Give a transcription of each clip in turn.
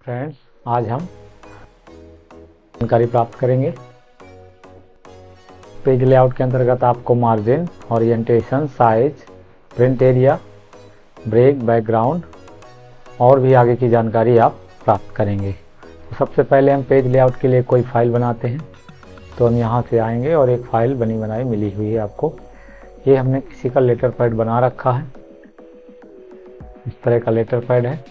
Friends, आज हम जानकारी प्राप्त करेंगे। पेज लेआउट के अंतर्गत आपको margin, orientation, size, print area, break, background और भी आगे की जानकारी आप प्राप्त करेंगे। तो सबसे पहले हम पेज लेआउट के लिए कोई फाइल बनाते हैं। तो हम यहाँ से आएंगे और एक फाइल बनी बनाई मिली हुई है आपको। ये हमने किसी का लेटर पैड बना रखा है। इस तरह का लेटर पैड है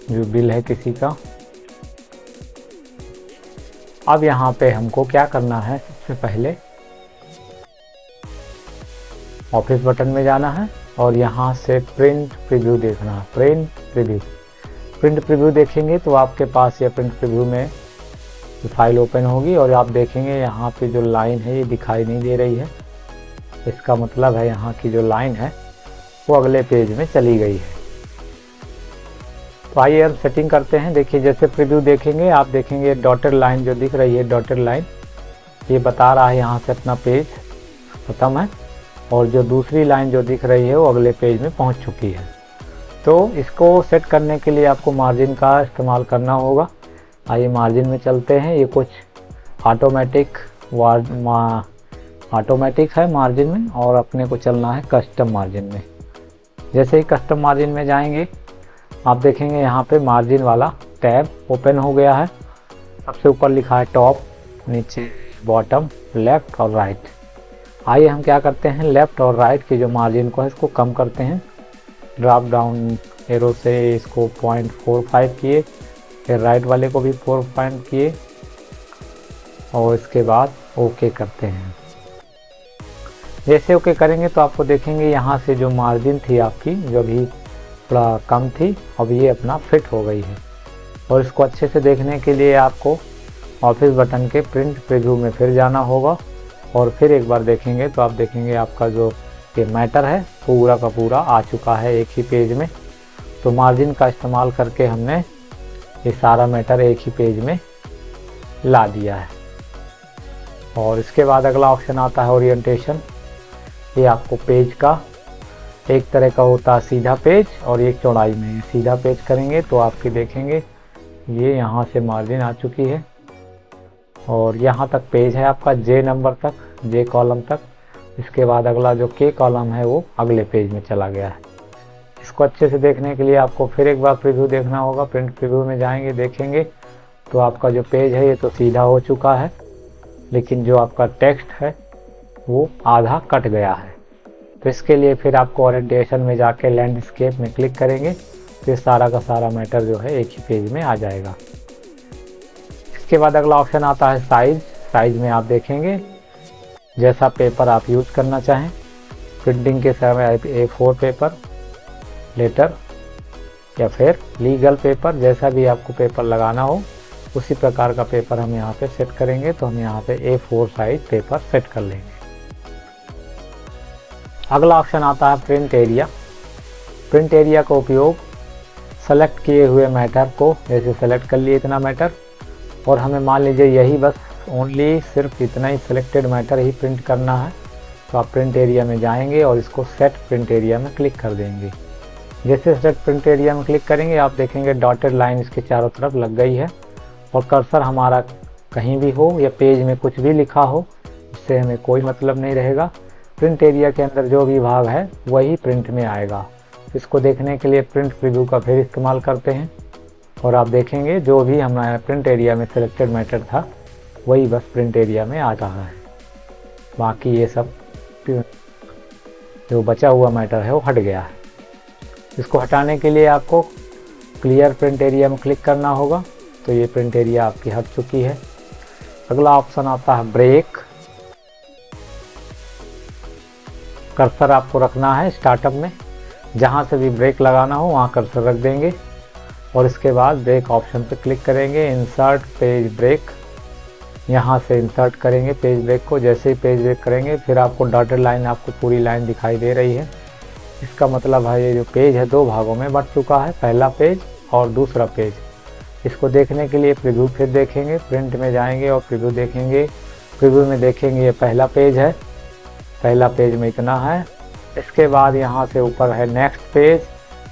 जो बिल है किसी का। अब यहाँ पे हमको क्या करना है, सबसे पहले ऑफिस बटन में जाना है और यहाँ से प्रिंट प्रीव्यू देखना है। प्रिंट प्रीव्यू देखेंगे तो आपके पास ये प्रिंट प्रीव्यू में फाइल ओपन होगी और आप देखेंगे यहाँ पे जो लाइन है ये दिखाई नहीं दे रही है। इसका मतलब है यहाँ की जो लाइन है वो अगले पेज में चली गई है। तो आइए हम सेटिंग करते हैं। देखिए, जैसे प्रीव्यू देखेंगे आप देखेंगे डॉटेड लाइन जो दिख रही है, डॉटेड लाइन ये बता रहा है यहाँ से अपना पेज खत्म है, और जो दूसरी लाइन जो दिख रही है वो अगले पेज में पहुँच चुकी है। तो इसको सेट करने के लिए आपको मार्जिन का इस्तेमाल करना होगा। आइए मार्जिन में चलते हैं। ये कुछ ऑटोमेटिक है मार्जिन में, और अपने को चलना है कस्टम मार्जिन में। जैसे ही कस्टम मार्जिन में जाएंगे आप देखेंगे यहाँ पे मार्जिन वाला टैब ओपन हो गया है। सबसे ऊपर लिखा है टॉप, नीचे बॉटम, लेफ्ट और राइट। आइए हम क्या करते हैं, लेफ्ट और राइट की जो मार्जिन को है इसको कम करते हैं। ड्रॉप डाउन एरो से इसको 0.45 किए, फिर राइट वाले को भी 4 किए और इसके बाद ओके करते हैं। जैसे ओके करेंगे तो आपको देखेंगे यहाँ से जो मार्जिन थी आपकी, जो भी थोड़ा कम थी, अब ये अपना फिट हो गई है। और इसको अच्छे से देखने के लिए आपको ऑफिस बटन के प्रिंट प्रीव्यू में फिर जाना होगा और फिर एक बार देखेंगे तो आप देखेंगे आपका जो ये मैटर है पूरा का पूरा आ चुका है एक ही पेज में। तो मार्जिन का इस्तेमाल करके हमने ये सारा मैटर एक ही पेज में ला दिया है। और इसके बाद अगला ऑप्शन आता है ओरिएंटेशन। ये आपको पेज का एक तरह का होता है सीधा पेज और एक चौड़ाई में। सीधा पेज करेंगे तो आपके देखेंगे ये यहाँ से मार्जिन आ चुकी है और यहाँ तक पेज है आपका जे नंबर तक, जे कॉलम तक। इसके बाद अगला जो के कॉलम है वो अगले पेज में चला गया है। इसको अच्छे से देखने के लिए आपको फिर एक बार प्रीव्यू देखना होगा। प्रिंट प्रीव्यू में जाएंगे, देखेंगे तो आपका जो पेज है ये तो सीधा हो चुका है, लेकिन जो आपका टेक्स्ट है वो आधा कट गया है। तो इसके लिए फिर आपको ओरिएंटेशन में जाके लैंडस्केप में क्लिक करेंगे तो सारा का सारा मैटर जो है एक ही पेज में आ जाएगा। इसके बाद अगला ऑप्शन आता है साइज। साइज में आप देखेंगे जैसा पेपर आप यूज़ करना चाहें। प्रिंटिंग के समय A4 पेपर, लेटर या फिर लीगल पेपर, जैसा भी आपको पेपर लगाना हो उसी प्रकार का पेपर हम यहाँ पे सेट करेंगे। तो हम यहाँ पे A4 साइज पेपर सेट कर लेंगे। अगला ऑप्शन आता है प्रिंट एरिया। प्रिंट एरिया का उपयोग सेलेक्ट किए हुए मैटर को, जैसे सेलेक्ट कर लिए इतना मैटर और हमें मान लीजिए यही बस ओनली सिर्फ इतना ही सिलेक्टेड मैटर ही प्रिंट करना है, तो आप प्रिंट एरिया में जाएंगे और इसको सेट प्रिंट एरिया में क्लिक कर देंगे। जैसे सेट प्रिंट एरिया में क्लिक करेंगे आप देखेंगे डॉटेड लाइन इसके चारों तरफ लग गई है और कर्सर हमारा कहीं भी हो या पेज में कुछ भी लिखा हो इससे हमें कोई मतलब नहीं रहेगा। प्रिंट एरिया के अंदर जो भी भाग है वही प्रिंट में आएगा। इसको देखने के लिए प्रिंट प्रीव्यू का फिर इस्तेमाल करते हैं और आप देखेंगे जो भी हमारा प्रिंट एरिया में सिलेक्टेड मैटर था वही बस प्रिंट एरिया में आ रहा है। बाकी ये सब जो बचा हुआ मैटर है वो हट गया है। इसको हटाने के लिए आपको क्लियर प्रिंट एरिया में क्लिक करना होगा। तो ये प्रिंट एरिया आपकी हट चुकी है। अगला ऑप्शन आता है ब्रेक। कर्सर आपको रखना है स्टार्टअप में, जहाँ से भी ब्रेक लगाना हो वहाँ कर्सर रख देंगे और इसके बाद ब्रेक ऑप्शन पे क्लिक करेंगे। इंसर्ट पेज ब्रेक, यहाँ से इंसर्ट करेंगे पेज ब्रेक को। जैसे ही पेज ब्रेक करेंगे फिर आपको डॉटेड लाइन, आपको पूरी लाइन दिखाई दे रही है। इसका मतलब है ये जो पेज है दो भागों में बंट चुका है, पहला पेज और दूसरा पेज। इसको देखने के लिए प्रीव्यू फिर देखेंगे, प्रिंट में जाएंगे और प्रीव्यू देखेंगे। प्रीव्यू में देखेंगे ये पहला पेज है, पहला पेज में इतना है। इसके बाद यहाँ से ऊपर है नेक्स्ट पेज,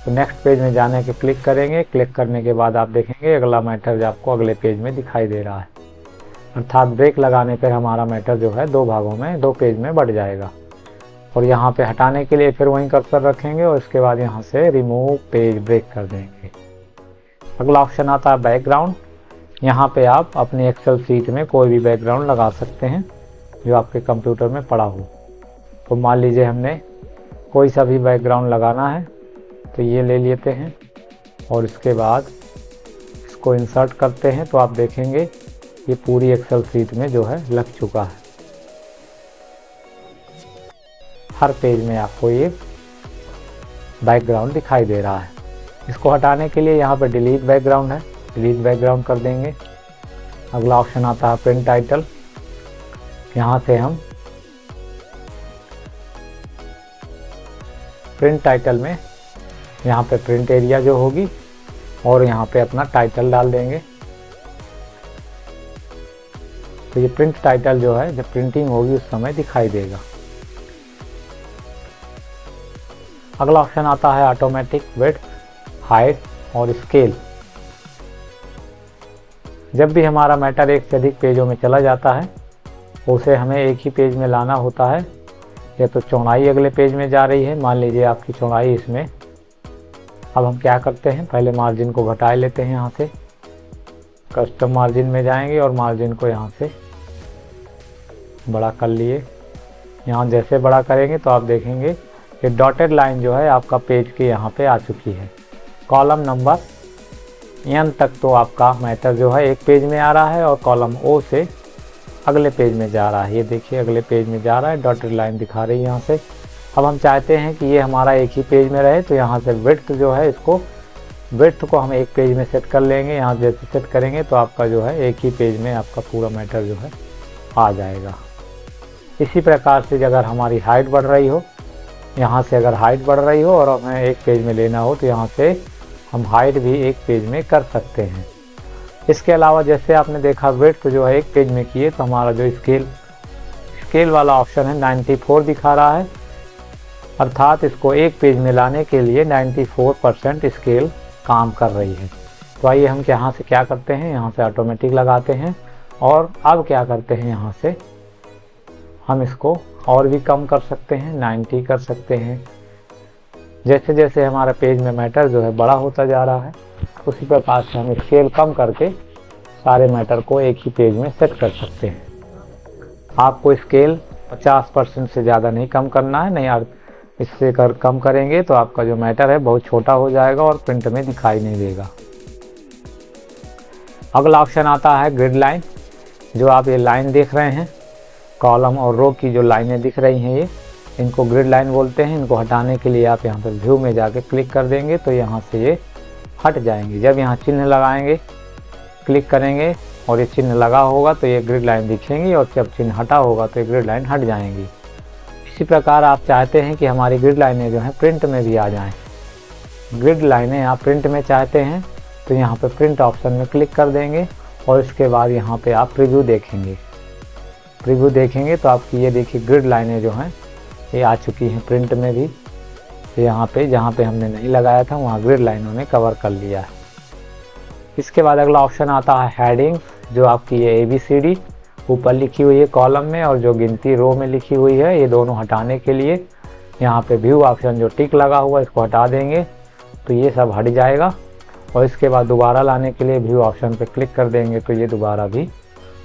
तो नेक्स्ट पेज में जाने के क्लिक करेंगे। क्लिक करने के बाद आप देखेंगे अगला मैटर जो आपको अगले पेज में दिखाई दे रहा है, अर्थात ब्रेक लगाने पर हमारा मैटर जो है 2 भागों में 2 पेज में बढ़ जाएगा। और यहाँ पे हटाने के लिए फिर वहीं कर्सर रखेंगे और इसके बाद यहाँ से रिमूव पेज ब्रेक कर देंगे। अगला ऑप्शन आता है बैकग्राउंड। यहाँ पे आप अपनी एक्सेल शीट में कोई भी बैकग्राउंड लगा सकते हैं जो आपके कंप्यूटर में पड़ा हो। तो मान लीजिए हमने कोई सा भी बैकग्राउंड लगाना है, तो ये ले लेते हैं और इसके बाद इसको इंसर्ट करते हैं। तो आप देखेंगे ये पूरी एक्सेल शीट में जो है लग चुका है। हर पेज में आपको ये बैकग्राउंड दिखाई दे रहा है। इसको हटाने के लिए यहाँ पर डिलीट बैकग्राउंड है, डिलीट बैकग्राउंड कर देंगे। अगला ऑप्शन आता है प्रिंट टाइटल। यहाँ से हम प्रिंट टाइटल में यहाँ पे प्रिंट एरिया जो होगी और यहाँ पे अपना टाइटल डाल देंगे। तो ये प्रिंट टाइटल जो है जब प्रिंटिंग होगी उस समय दिखाई देगा। अगला ऑप्शन आता है ऑटोमेटिक विड्थ, हाइट और स्केल। जब भी हमारा मैटर एक से अधिक पेजों में चला जाता है उसे हमें एक ही पेज में लाना होता है। या तो चौड़ाई अगले पेज में जा रही है, मान लीजिए आपकी चौड़ाई इसमें, अब हम क्या करते हैं पहले मार्जिन को घटा लेते हैं। यहाँ से कस्टम मार्जिन में जाएंगे और मार्जिन को यहाँ से बड़ा कर लिए। यहाँ जैसे बड़ा करेंगे तो आप देखेंगे ये डॉटेड लाइन जो है आपका पेज के यहाँ पे आ चुकी है। कॉलम नंबर n तक तो आपका मैटर जो है एक पेज में आ रहा है और कॉलम O से अगले पेज में जा रहा है। ये देखिए अगले पेज में जा रहा है, डॉटेड लाइन दिखा रही है यहाँ से। अब हम चाहते हैं कि ये हमारा एक ही पेज में रहे, तो यहाँ से विड्थ जो है इसको विड्थ को हम एक पेज में सेट कर लेंगे। यहाँ जैसे सेट करेंगे तो आपका जो है एक ही पेज में आपका पूरा मैटर जो है आ जाएगा। इसी प्रकार से अगर हमारी हाइट बढ़ रही हो, यहाँ से अगर हाइट बढ़ रही हो और हमें एक पेज में लेना हो तो यहाँ से हम हाइट भी एक पेज में कर सकते हैं। इसके अलावा जैसे आपने देखा विड्थ जो है एक पेज में किए तो हमारा जो स्केल वाला ऑप्शन है 94 दिखा रहा है, अर्थात इसको एक पेज में लाने के लिए 94% स्केल काम कर रही है। तो आइए हम यहाँ से क्या करते हैं, यहाँ से ऑटोमेटिक लगाते हैं और अब क्या करते हैं यहाँ से हम इसको और भी कम कर सकते हैं, 90 कर सकते हैं। जैसे जैसे हमारा पेज में मैटर जो है बड़ा होता जा रहा है उसी प्रकार से हम स्केल कम करके सारे मैटर को एक ही पेज में सेट कर सकते हैं। आपको स्केल 50% से ज़्यादा नहीं कम करना है, नहीं इससे कम करेंगे तो आपका जो मैटर है बहुत छोटा हो जाएगा और प्रिंट में दिखाई नहीं देगा। अगला ऑप्शन आता है ग्रिड लाइन। जो आप ये लाइन देख रहे हैं, कॉलम और रो की जो लाइनें दिख रही हैं ये, इनको ग्रिड लाइन बोलते हैं। इनको हटाने के लिए आप यहाँ पर व्यू में जाके क्लिक कर देंगे तो यहाँ से ये हट जाएंगे। जब यहाँ चिन्ह लगाएंगे, क्लिक करेंगे और ये चिन्ह लगा होगा तो ये ग्रिड लाइन दिखेंगी और जब चिन्ह हटा होगा तो ये ग्रिड लाइन हट जाएंगी। इसी प्रकार आप चाहते हैं कि हमारी ग्रिड लाइनें जो हैं प्रिंट में भी आ जाएं। ग्रिड लाइनें आप प्रिंट में चाहते हैं तो यहाँ पे प्रिंट ऑप्शन में क्लिक कर देंगे और इसके बाद यहाँ पे आप प्रीव्यू देखेंगे। प्रीव्यू देखेंगे तो आपकी ये देखिए ग्रिड लाइनें जो हैं ये आ चुकी हैं प्रिंट में भी। तो यहाँ पे जहाँ पे हमने नहीं लगाया था वहाँ ग्रिड लाइनों ने कवर कर लिया है। इसके बाद अगला ऑप्शन आता है हेडिंग। जो आपकी ये ABCD ऊपर लिखी हुई है कॉलम में और जो गिनती रो में लिखी हुई है, ये दोनों हटाने के लिए यहाँ पे व्यू ऑप्शन जो टिक लगा हुआ है इसको हटा देंगे तो ये सब हट जाएगा। और इसके बाद दोबारा लाने के लिए व्यू ऑप्शन पे क्लिक कर देंगे तो ये दोबारा भी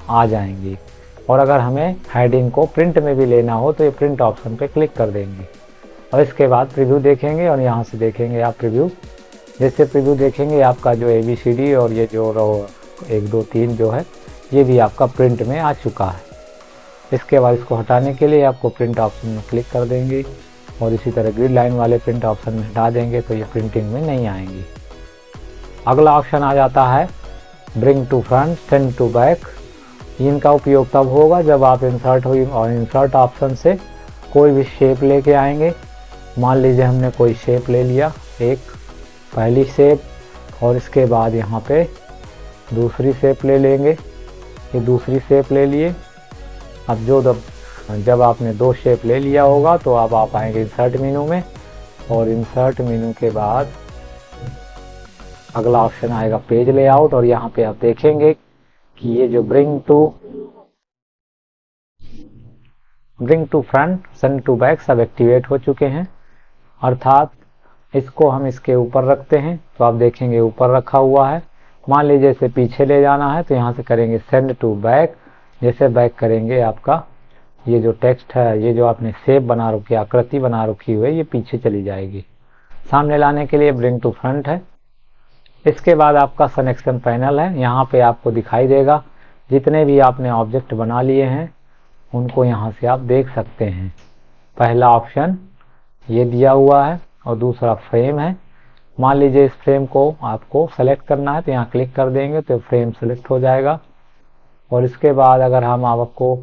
आ जाएंगी। और अगर हमें हेडिंग को प्रिंट में भी लेना हो तो ये प्रिंट ऑप्शन पे क्लिक कर देंगे और इसके बाद प्रीव्यू देखेंगे और यहाँ से देखेंगे आप प्रीव्यू। जैसे प्रीव्यू देखेंगे आपका जो ABCD और ये जो रो 1 2 3 जो है ये भी आपका प्रिंट में आ चुका है। इसके बाद इसको हटाने के लिए आपको प्रिंट ऑप्शन में क्लिक कर देंगे और इसी तरह ग्रिड लाइन वाले प्रिंट ऑप्शन में हटा देंगे तो ये प्रिंटिंग में नहीं आएंगी। अगला ऑप्शन आ जाता है bring to front, send to back. इनका उपयोग तब होगा जब आप इंसर्ट हुई और इंसर्ट ऑप्शन से कोई भी शेप लेके आएंगे। मान लीजिए हमने कोई शेप ले लिया, एक पहली शेप और इसके बाद यहाँ पे दूसरी शेप ले लेंगे। ये दूसरी शेप ले लिए। अब जब आपने 2 शेप ले लिया होगा तो अब आप आएंगे इंसर्ट मेनू में और इंसर्ट मेनू के बाद अगला ऑप्शन आएगा पेज लेआउट, और यहाँ पे आप देखेंगे कि ये जो bring to front, send to back सब एक्टिवेट हो चुके हैं। अर्थात इसको हम इसके ऊपर रखते हैं तो आप देखेंगे ऊपर रखा हुआ है। मान लीजिए इसे पीछे ले जाना है तो यहाँ से करेंगे सेंड टू बैक। जैसे बैक करेंगे आपका ये जो टेक्स्ट है, ये जो आपने शेप बना रखी, आकृति बना रखी हुई है, ये पीछे चली जाएगी। सामने लाने के लिए ब्रिंग टू फ्रंट है। इसके बाद आपका सिलेक्शन पैनल है। यहाँ पे आपको दिखाई देगा जितने भी आपने ऑब्जेक्ट बना लिए हैं उनको यहाँ से आप देख सकते हैं। पहला ऑप्शन ये दिया हुआ है और दूसरा फ्रेम है। मान लीजिए इस फ्रेम को आपको सेलेक्ट करना है तो यहाँ क्लिक कर देंगे तो फ्रेम सेलेक्ट हो जाएगा। और इसके बाद अगर हम आपको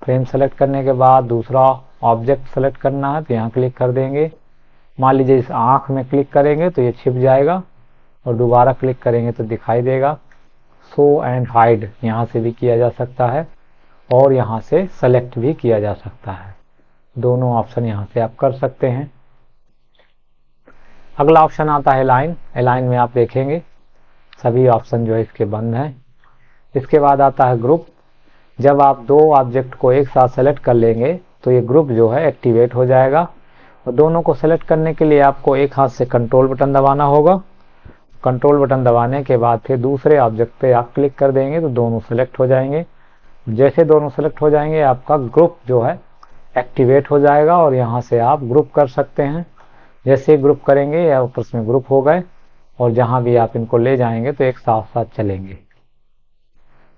फ्रेम सेलेक्ट करने के बाद दूसरा ऑब्जेक्ट सेलेक्ट करना है तो यहाँ क्लिक कर देंगे। मान लीजिए इस आँख में क्लिक करेंगे तो ये छिप जाएगा और दोबारा क्लिक करेंगे तो दिखाई देगा। शो एंड हाइड यहाँ से भी किया जा सकता है और यहाँ से सेलेक्ट भी किया जा सकता है। दोनों ऑप्शन यहाँ से आप कर सकते हैं। अगला ऑप्शन आता है अलाइन। अलाइन में आप देखेंगे सभी ऑप्शन जो है इसके बंद हैं। इसके बाद आता है ग्रुप। जब आप दो ऑब्जेक्ट को एक साथ सेलेक्ट कर लेंगे तो ये ग्रुप जो है एक्टिवेट हो जाएगा। और दोनों को सेलेक्ट करने के लिए आपको एक हाथ से कंट्रोल बटन दबाना होगा। कंट्रोल बटन दबाने के बाद फिर दूसरे ऑब्जेक्ट पे आप क्लिक कर देंगे तो दोनों सेलेक्ट हो जाएंगे। जैसे दोनों सेलेक्ट हो जाएंगे आपका ग्रुप जो है एक्टिवेट हो जाएगा और यहाँ से आप ग्रुप कर सकते हैं। जैसे ग्रुप करेंगे या आपस में ग्रुप हो गए और जहाँ भी आप इनको ले जाएंगे तो एक साथ साथ चलेंगे,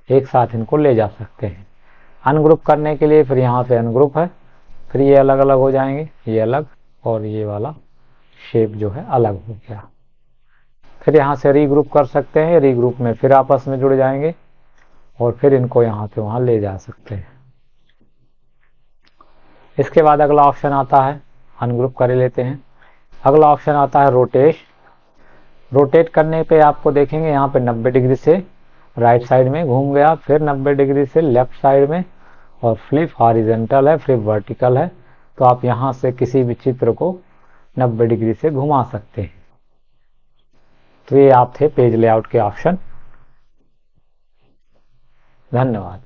एक साथ इनको ले जा सकते हैं। अनग्रुप करने के लिए फिर यहाँ पे अनग्रुप है, फिर ये अलग अलग हो जाएंगे, ये अलग और ये वाला शेप जो है अलग हो गया। फिर यहाँ से रीग्रुप कर सकते हैं। रीग्रुप में फिर आपस में जुड़ जाएंगे और फिर इनको यहाँ से वहाँ ले जा सकते हैं। इसके बाद अगला ऑप्शन आता है, अनग्रुप कर लेते हैं। अगला ऑप्शन आता है रोटेट। रोटेट करने पे आपको देखेंगे यहाँ पे 90 डिग्री से राइट साइड में घूम गया, फिर 90 डिग्री से लेफ्ट साइड में, और फ्लिप हॉरिजॉन्टल है, फ्लिप वर्टिकल है। तो आप यहाँ से किसी भी चित्र को 90 डिग्री से घुमा सकते हैं। तो ये आप थे पेज लेआउट के ऑप्शन। धन्यवाद।